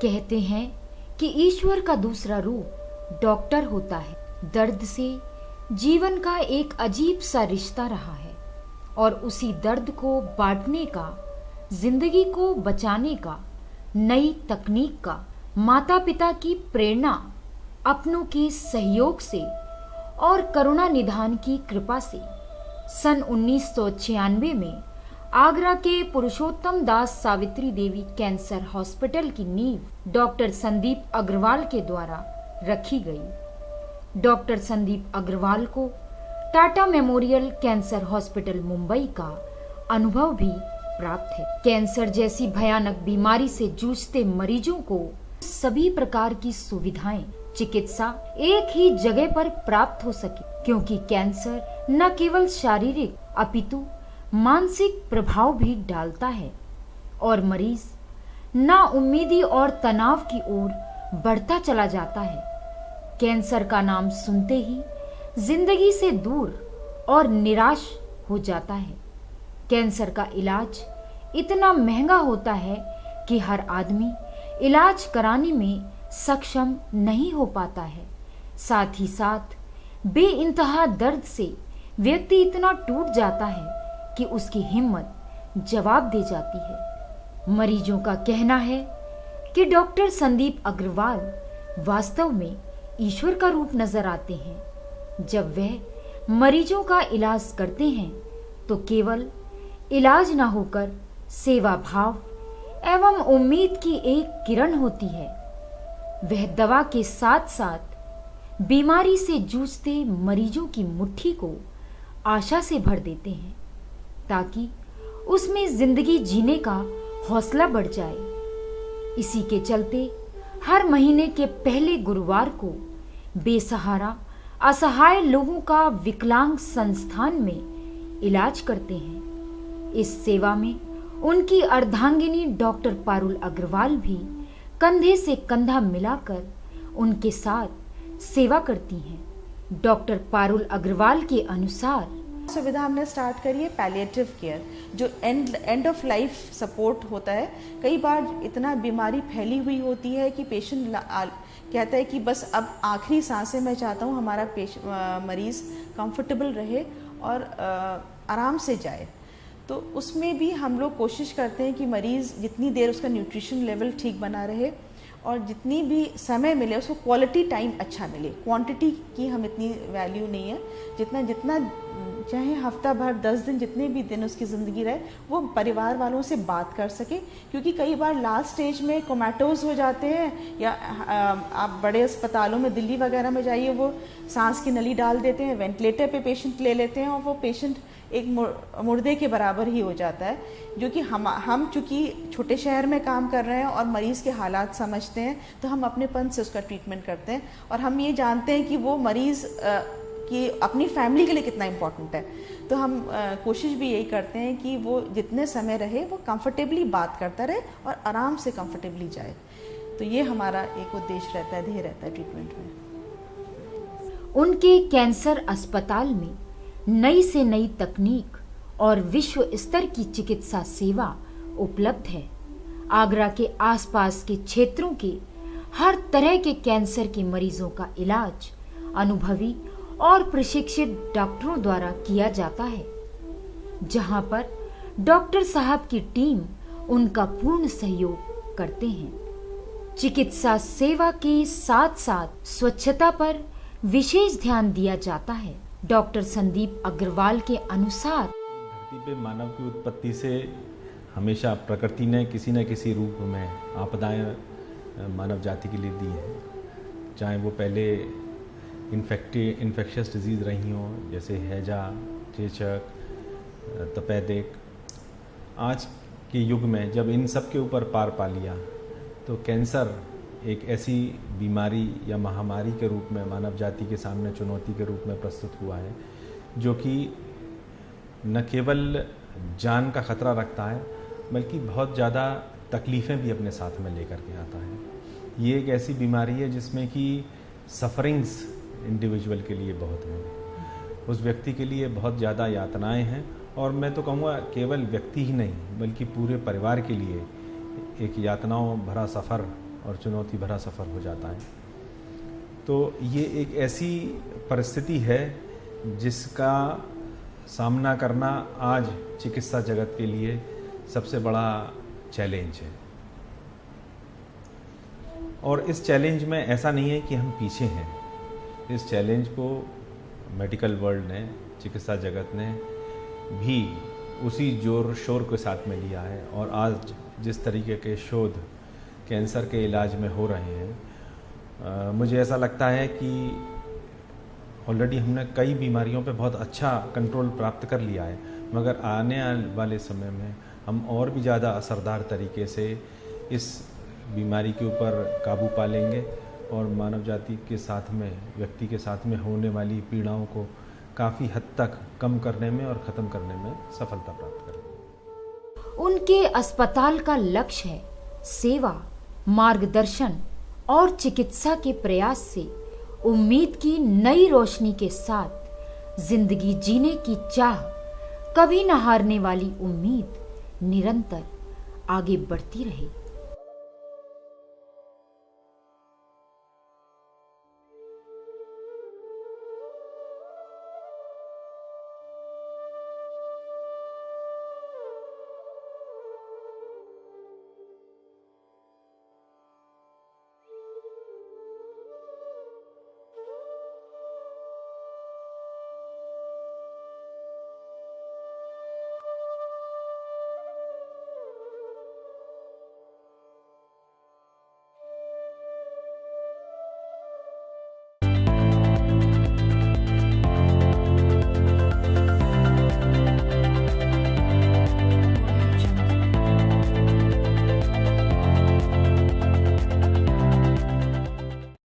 कहते हैं कि ईश्वर का दूसरा रूप डॉक्टर होता है। दर्द से जीवन का एक अजीब सा रिश्ता रहा है और उसी दर्द को बांटने का, जिंदगी को बचाने का, नई तकनीक का, माता पिता की प्रेरणा, अपनों के सहयोग से और करुणा निधान की कृपा से सन 1996 में आगरा के पुरुषोत्तम दास सावित्री देवी कैंसर हॉस्पिटल की नींव डॉक्टर संदीप अग्रवाल के द्वारा रखी गई। डॉक्टर संदीप अग्रवाल को Tata memorial cancer hospital Mumbai का अनुभव भी प्राप्त है। कैंसर जैसी भयानक बीमारी से जूझते मरीजों को सभी प्रकार की सुविधाएं, चिकित्सा एक ही जगह पर प्राप्त हो सके, क्योंकि कैंसर न केवल शारीरिक अपितु मानसिक प्रभाव भी डालता है और मरीज नाउम्मीदी और तनाव की ओर बढ़ता चला जाता है। कैंसर का नाम सुनते ही जिंदगी से दूर और निराश हो जाता है। कैंसर का इलाज इतना महंगा होता है कि हर आदमी इलाज कराने में सक्षम नहीं हो पाता है। साथ ही साथ बेइंतहा दर्द से व्यक्ति इतना टूट जाता है कि उसकी हिम्मत जवाब दे जाती है। मरीजों का कहना है कि डॉक्टर संदीप अग्रवाल वास्तव में ईश्वर का रूप नजर आते हैं। जब वह मरीजों का इलाज करते हैं तो केवल इलाज न होकर सेवा भाव एवं उम्मीद की एक किरण होती है। वह दवा के साथ साथ बीमारी से जूझते मरीजों की मुट्ठी को आशा से भर देते हैं ताकि उसमें जिंदगी जीने का हौसला बढ़ जाए। इसी के चलते हर महीने के पहले गुरुवार को बेसहारा असहाय लोगों का विकलांग संस्थान में इलाज करते हैं। इस सेवा में उनकी अर्धांगिनी डॉक्टर पारुल अग्रवाल भी कंधे से कंधा मिलाकर उनके साथ सेवा करती हैं। डॉक्टर पारुल अग्रवाल के अनुसार सुविधा हमने स्टार्ट करी है पैलिएटिव केयर, जो एंड ऑफ लाइफ सपोर्ट होता है। कई बार इतना बीमारी फैली हुई होती है कि पेशेंट कहता है कि बस अब आखिरी सांसें मैं चाहता हूँ हमारा मरीज़ कंफर्टेबल रहे और आराम से जाए। तो उसमें भी हम लोग कोशिश करते हैं कि मरीज़ जितनी देर उसका न्यूट्रिशन लेवल ठीक बना रहे और जितनी भी समय मिले उसको क्वालिटी टाइम अच्छा मिले। क्वांटिटी की हम इतनी वैल्यू नहीं है, जितना चाहे हफ्ता भर 10 दिन जितने भी दिन उसकी ज़िंदगी रहे वो परिवार वालों से बात कर सके। क्योंकि कई बार लास्ट स्टेज में कोमेटोज हो जाते हैं, या आप बड़े अस्पतालों में दिल्ली वगैरह में जाइए, वो सांस की नली डाल देते हैं, वेंटिलेटर पे पेशेंट ले लेते हैं और वो पेशेंट एक मुर्दे के बराबर ही हो जाता है। जो कि हम चूँकि छोटे शहर में काम कर रहे हैं और मरीज़ के हालात समझते हैं तो हम अपनेपन से उसका ट्रीटमेंट करते हैं और हम ये जानते हैं कि वो मरीज़ कि अपनी फैमिली के लिए कितना इम्पोर्टेंट है। तो हम कोशिश भी यही करते हैं कि वो जितने समय रहे वो कंफर्टेबली बात करता रहे और आराम से कंफर्टेबली जाए। तो ये हमारा एक उद्देश्य रहता है, ध्येय रहता है ट्रीटमेंट में। उनके कैंसर अस्पताल में नई से नई तकनीक और विश्व स्तर की चिकित्सा सेवा उपलब्ध है। आगरा के आसपास के क्षेत्रों के हर तरह के कैंसर के मरीजों का इलाज अनुभवी और प्रशिक्षित डॉक्टरों द्वारा किया जाता है, जहां पर डॉक्टर साहब की टीम उनका पूर्ण सहयोग करते हैं। चिकित्सा सेवा के साथ साथ स्वच्छता पर विशेष ध्यान दिया जाता है। डॉक्टर संदीप अग्रवाल के अनुसार धरती पे मानव की उत्पत्ति से हमेशा प्रकृति ने किसी न किसी रूप में आपदाएं मानव जाति के लिए दी हैं। चाहे वो पहले इन्फेक्शियस डिजीज़ रही हों, जैसे हैजा, चेचक, तपेदिक। आज के युग में जब इन सब के ऊपर पार पा लिया तो कैंसर एक ऐसी बीमारी या महामारी के रूप में मानव जाति के सामने चुनौती के रूप में प्रस्तुत हुआ है, जो कि न केवल जान का खतरा रखता है बल्कि बहुत ज़्यादा तकलीफ़ें भी अपने साथ में लेकर के आता है। ये एक ऐसी बीमारी है जिसमें कि सफरिंग्स इंडिविजुअल के लिए बहुत हैं, उस व्यक्ति के लिए बहुत ज़्यादा यातनाएं हैं और मैं तो कहूँगा केवल व्यक्ति ही नहीं बल्कि पूरे परिवार के लिए एक यातनाओं भरा सफ़र और चुनौती भरा सफ़र हो जाता है। तो ये एक ऐसी परिस्थिति है जिसका सामना करना आज चिकित्सा जगत के लिए सबसे बड़ा चैलेंज है। और इस चैलेंज में ऐसा नहीं है कि हम पीछे हैं। इस चैलेंज को मेडिकल वर्ल्ड ने, चिकित्सा जगत ने भी उसी जोर शोर के साथ में लिया है। और आज जिस तरीके के शोध कैंसर के इलाज में हो रहे हैं, मुझे ऐसा लगता है कि ऑलरेडी हमने कई बीमारियों पे बहुत अच्छा कंट्रोल प्राप्त कर लिया है, मगर आने वाले समय में हम और भी ज़्यादा असरदार तरीके से इस बीमारी के ऊपर काबू पा लेंगे और मानव जाति के साथ में, व्यक्ति के साथ में होने वाली पीड़ाओं को काफ़ी हद तक कम करने में और ख़त्म करने में सफलता प्राप्त करेंगे। उनके अस्पताल का लक्ष्य है सेवा, मार्गदर्शन और चिकित्सा के प्रयास से उम्मीद की नई रोशनी के साथ जिंदगी जीने की चाह, कभी न हारने वाली उम्मीद निरंतर आगे बढ़ती रहे।